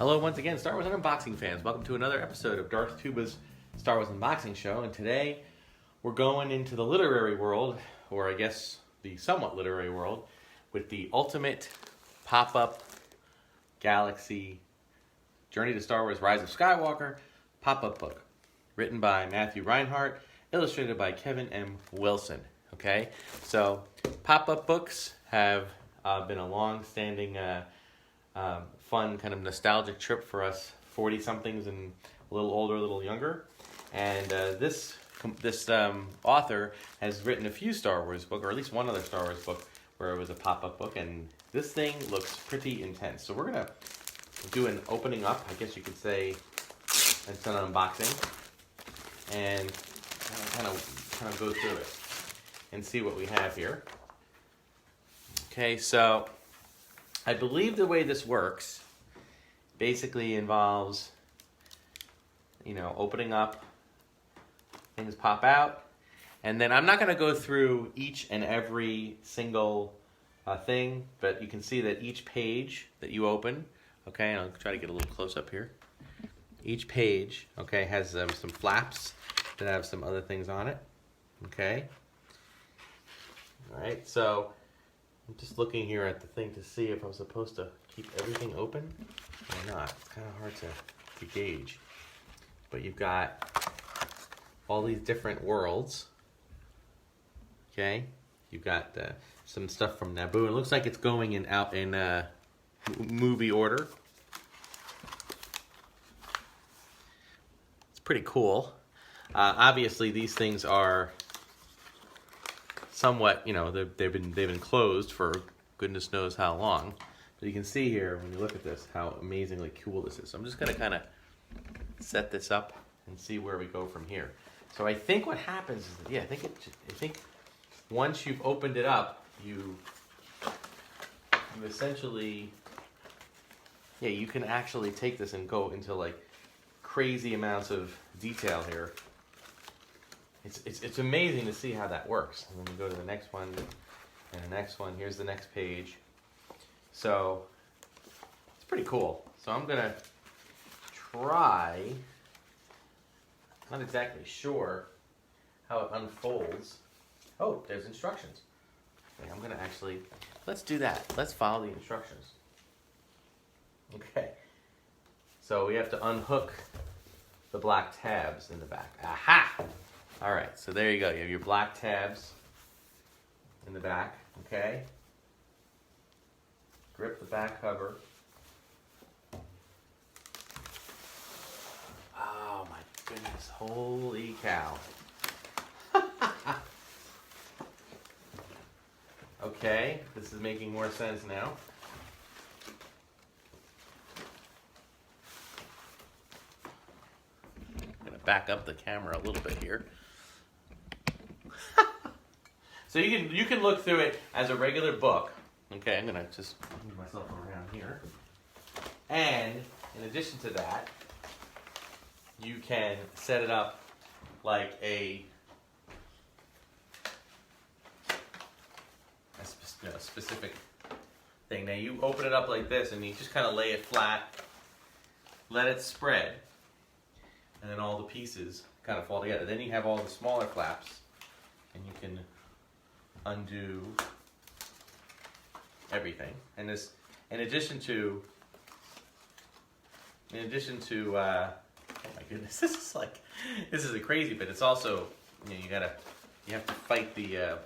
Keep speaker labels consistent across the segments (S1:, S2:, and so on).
S1: Hello once again, Star Wars and Unboxing fans. Welcome to another episode of Darth Tuba's Star Wars Unboxing Show. And today we're going into the literary world, or I guess the somewhat literary world, with the ultimate pop-up Galaxy Journey to Star Wars Rise of Skywalker pop-up book. Written by Matthew Reinhardt, illustrated by Kevin M. Wilson. Okay, so pop-up books have been a long-standing fun kind of nostalgic trip for us 40-somethings and a little older, a little younger. And this author has written a few Star Wars books, or at least one other Star Wars book where it was a pop-up book, and this thing looks pretty intense. So we're going to do an opening up, I guess you could say, it's an unboxing, and kind of go through it and see what we have here. Okay, so I believe the way this works basically involves, opening up, things pop out, and then I'm not going to go through each and every single thing, but you can see that each page that you open, okay, and I'll try to get a little close up here. Each page, okay, has some flaps that have some other things on it, okay. All right, so I'm just looking here at the thing to see if I'm supposed to keep everything open or not. It's kind of hard to gauge. But you've got all these different worlds. Okay? You've got some stuff from Naboo. It looks like it's going out in movie order. It's pretty cool. Obviously, these things are somewhat, they've been closed for goodness knows how long. But you can see here when you look at this how amazingly cool this is. So I'm just going to kind of set this up and see where we go from here. So I think what happens is that, I think once you've opened it up, you essentially, you can actually take this and go into like crazy amounts of detail here. It's amazing to see how that works. And then we go to the next one, and the next one. Here's the next page. So it's pretty cool. So I'm gonna try. Not exactly sure how it unfolds. Oh, there's instructions. Okay, I'm gonna actually. Let's do that. Let's follow the instructions. Okay. So we have to unhook the black tabs in the back. Aha! All right, so there you go. You have your black tabs in the back, okay? Grip the back cover. Oh my goodness, holy cow. Okay, this is making more sense now. I'm gonna back up the camera a little bit here. So you can look through it as a regular book. Okay, I'm gonna just move myself around here. And in addition to that, you can set it up like a specific thing. Now you open it up like this, and you just kind of lay it flat, let it spread, and then all the pieces kind of fall together. Then you have all the smaller flaps, and you can undo everything. And this, in addition to oh my goodness, this is a crazy, but it's also, you have to fight the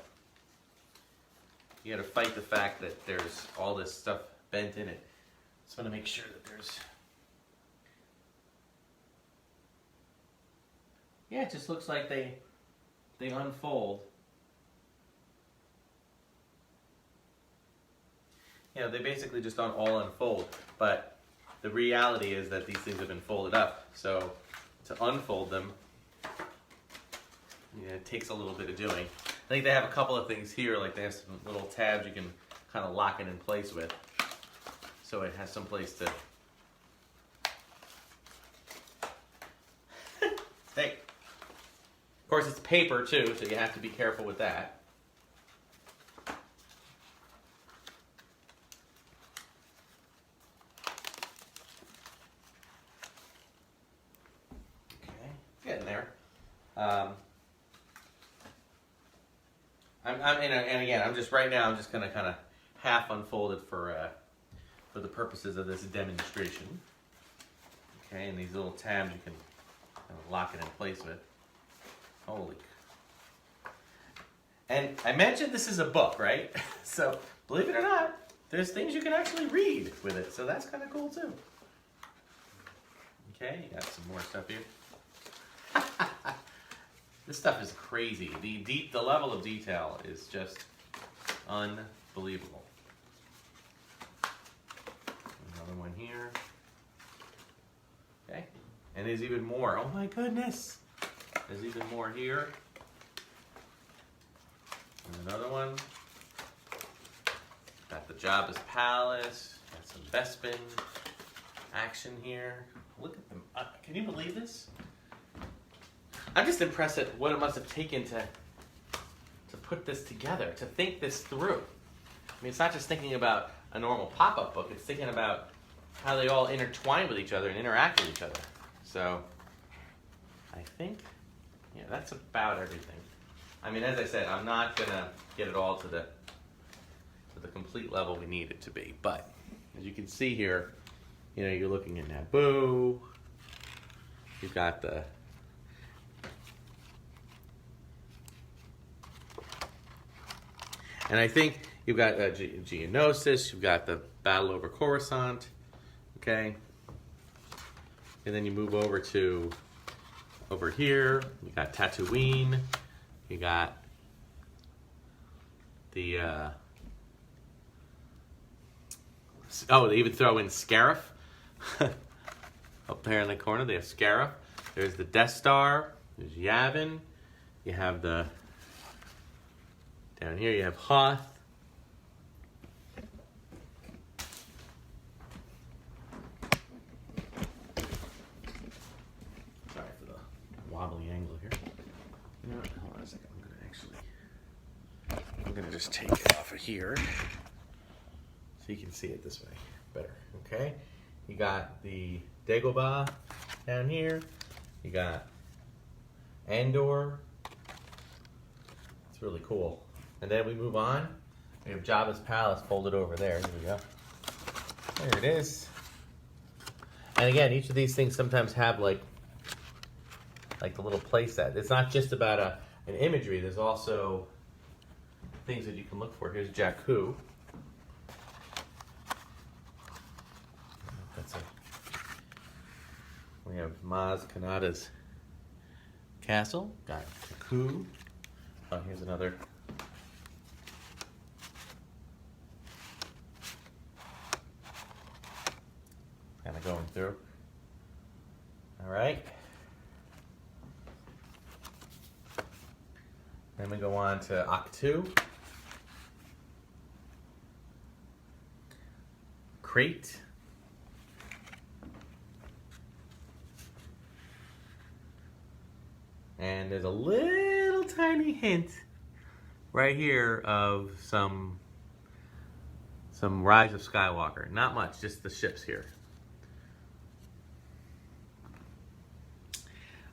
S1: fact that there's all this stuff bent in it. Just want to make sure that there's, it just looks like they unfold. They basically just don't all unfold, but the reality is that these things have been folded up. So to unfold them, it takes a little bit of doing. I think they have a couple of things here, like they have some little tabs you can kind of lock it in place with, so it has some place to stay. Of course, it's paper too, so you have to be careful with that. And again, I'm just right now. I'm just gonna kind of half unfold it for the purposes of this demonstration. Okay, and these little tabs you can kind of lock it in place with. Holy. And I mentioned this is a book, right? So believe it or not, there's things you can actually read with it. So that's kind of cool too. Okay, you got some more stuff here. This stuff is crazy. The level of detail is just unbelievable. Another one here. Okay, and there's even more. Oh my goodness! There's even more here. And another one. Got the Jabba's Palace. Got some Bespin action here. Look at them. Can you believe this? I'm just impressed at what it must have taken to put this together, to think this through. I mean, it's not just thinking about a normal pop-up book. It's thinking about how they all intertwine with each other and interact with each other. So, I think, yeah, that's about everything. I mean, as I said, I'm not going to get it all to the complete level we need it to be. But, as you can see here, you know, you're looking at Naboo. You've got the... And I think you've got Geonosis, you've got the battle over Coruscant, okay? And then you move over to over here, you got Tatooine, you got the, they even throw in Scarif. Up there in the corner, they have Scarif. There's the Death Star, there's Yavin, you have the... Down here you have Hoth. Sorry for the wobbly angle here. You know what? Hold on a second. I'm gonna just take it off of here so you can see it this way better. Okay. You got the Dagobah down here. You got Andor. It's really cool. And then we move on. We have Jabba's Palace folded over there. Here we go. There it is. And again, each of these things sometimes have like the little play set. It's not just about an imagery. There's also things that you can look for. Here's Jakku. We have Maz Kanata's castle. Got Jakku. Oh, here's another. Kind of going through. All right. Then we go on to Aktu. Crate. And there's a little tiny hint right here of some Rise of Skywalker. Not much, just the ships here.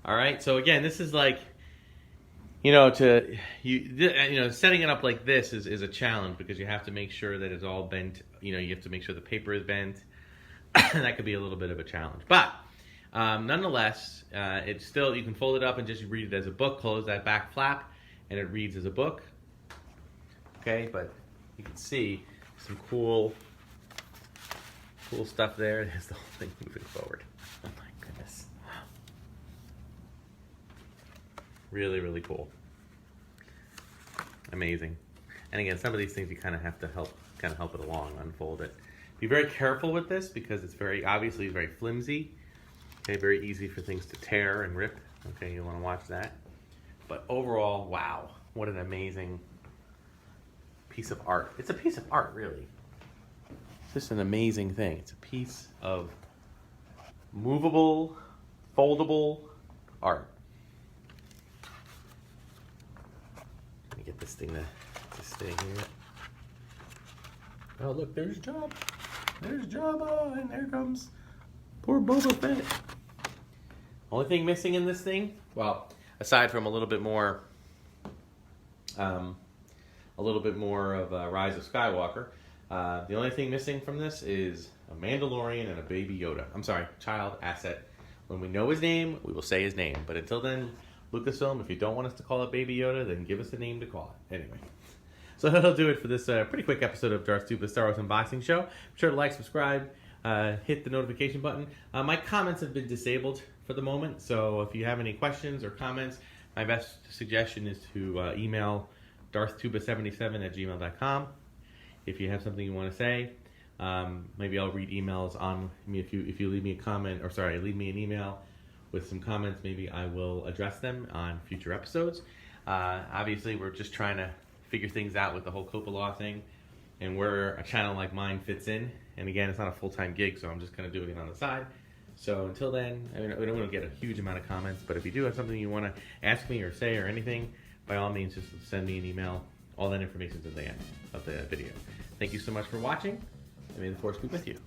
S1: All right, so again, this is like, setting it up like this is a challenge because you have to make sure that it's all bent. You have to make sure the paper is bent. And that could be a little bit of a challenge. But nonetheless, it's still, you can fold it up and just read it as a book, close that back flap, and it reads as a book. Okay, but you can see some cool stuff there. There's the whole thing moving forward. Oh my goodness. Really, really cool. Amazing. And again, some of these things you kind of have to help it along, unfold it. Be very careful with this because it's obviously very flimsy. Okay, very easy for things to tear and rip. Okay, you want to watch that. But overall, wow, what an amazing piece of art. It's a piece of art, really. It's just an amazing thing. It's a piece of movable, foldable art. Let me get this thing to stay here. Oh, look, there's Jabba. There's Jabba, and there comes poor Boba Fett. Only thing missing in this thing, well, aside from a little bit more of Rise of Skywalker. The only thing missing from this is a Mandalorian and a Baby Yoda. I'm sorry, child asset. When we know his name, we will say his name. But until then, Lucasfilm, if you don't want us to call it Baby Yoda, then give us a name to call it. Anyway. So that'll do it for this pretty quick episode of Darth Tuba Star Wars Unboxing Show. Be sure to like, subscribe, hit the notification button. My comments have been disabled for the moment, so if you have any questions or comments, my best suggestion is to email darthtuba77@gmail.com. If you have something you want to say, maybe I'll read emails on me. If you leave me a comment, leave me an email with some comments, maybe I will address them on future episodes. Obviously, we're just trying to figure things out with the whole COPA law thing and where a channel like mine fits in. And again, it's not a full-time gig, so I'm just kind of doing it on the side. So until then, I mean, we don't want to get a huge amount of comments, but if you do have something you want to ask me or say or anything, by all means, just send me an email. All that information is at the end of the video. Thank you so much for watching, and may the Force be with you.